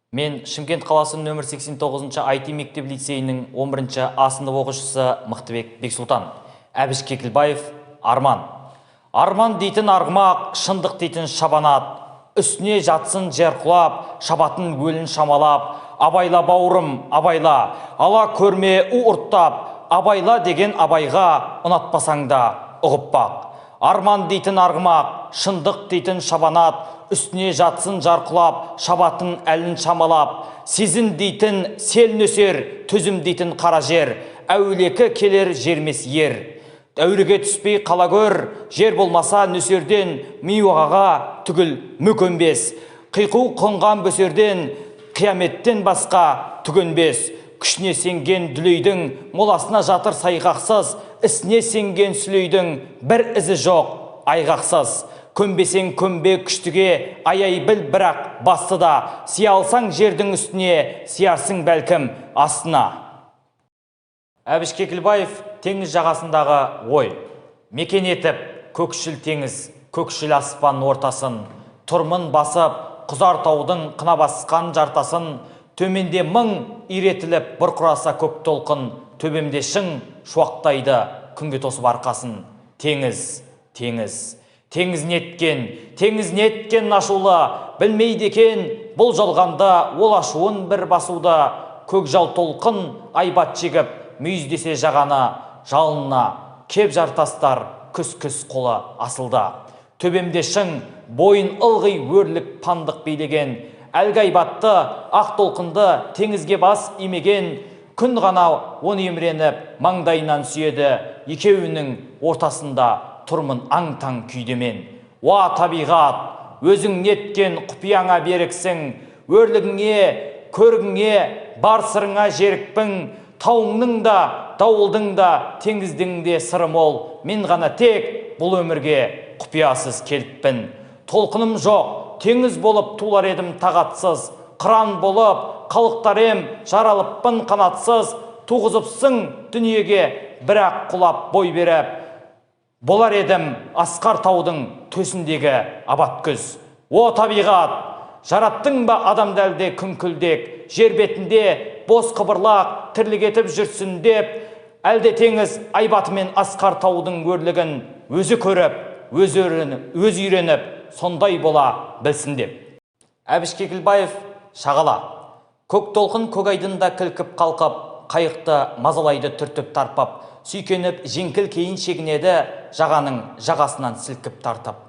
Мен Шымкент қаласының нөмір 89-шы IT мектеп лицейінің 11-ші А сынып оқушысы Мықтыбек Бексұлтан. Әбіш Кекілбаев, Арман. Арман дейтін арғымақ, шындық дейтін шабанат, үстіне жатсын жер құлап, шабатын өлін шамалап, абайла бауырым, абайла, ала көрме у ұрттап, абайла деген абайға ұнатпасаң да ұғып бақ. Арман дейтін арғымақ, шындық дейтін шабанат, үстіне жатсын жарқылап, шабатын әлін шамалап, сезін дейтін сел нөсер, төзім дейтін қара жер, әулекі келер жермес ер. Әуреге түспей қала көр, жер болмаса нөсерден, миуағаға түгіл мүкөнбес. Қиқу қонған бөсерден, қияметтен басқа түгінбес. Күшіне сенген дүлейдің, моласына жатыр сайғақсыз, ісіне сенген сүлейдің, бір ізі жоқ, айғақсыз. Көнбесең көнбе күштіге, аяй біл бірақ басты да, сия алсаң жердің үстіне, сиярсың бәлкім астына. Әбіш Кекілбаев теңіз жағасындағы ой. Мекен етіп, көкшіл теңіз, көкшіл аспан ортасын, тұрмын басып, құзар таудың қына басқан жартасын, төменде мың иретіліп бұрқыраса көк толқын, төбемде шың шуақтайды күнге тосып арқасын. Теңіз, теңіз. Теңіз неткен ашулы, білмейді екен бұл жалғанда ол ашуын бір басуда, көкжал толқын айбат жегіп, мүйіздесе жағаны, жалына, кеп жартастар, күс-күс қолы асылда. Төбемде шың, бойын ылғи өрлік пандық билеген, әлгі айбатты, ақ толқынды теңізге бас имеген, күн ғана оны емреніп, маңдайынан сүйеді, екеуінің ортасында тұрмын аң-таң күйдемен. Уа табиғат, өзің неткен құпияңа беріксің, өрлігіңе, көргіңе, бар сырыңа жерікпің, тауыңның да, дауылдың да, теңіздің де сыры мол, мен ғана тек бұл өмірге құпиясыз келіппін. Толқыным жоқ, теңіз болып тулар едім тағатсыз, қыран болып, қалықтар ем, жаралыппын қанатсыз, туғызыпсың дүниеге, бірақ құлап бой беріп, болар едім асқар таудың төсіндегі абат күз. О табиғат, жараттың ба адамды әлде күңкілдек, жер бетінде бос қыбырлақ тірлік етіп жүрсін деп, әлде теңіз айбатымен асқар таудың өрлігін өзі көріп, өз үйреніп, сондай бола білсін деп. Әбіш Кекілбаев, Шағала. Көк толқын көк айдында кілкіп қалқып, қайықты мазалайды түртіп тарпып, сүйкеніп жеңкіл кейін шегінеді, жағаның жағасынан сілкіп тартып.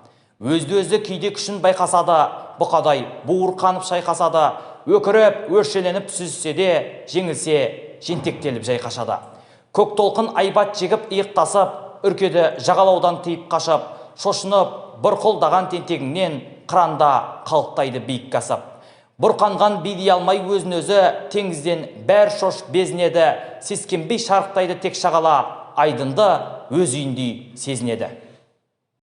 Өзді-өзі кейде күшін байқасады, бұқадай буырқанып шайқасады, өкіріп, өршеленіп сүзсе де, жеңілсе, жентектеліп жайқашады. Көк толқын айбат жегіп иықтасып, үркеді жағалаудан тиіп қашып, шошынып, бұрқылдаған тентегіңнен қыранда қалықтайды биік касып. Бұрқанған билей алмай өзін өзі, теңізден бәр шош безінеді, сескенбей шарықтайды тек шағала, айдынды өз үйіндей сезінеді.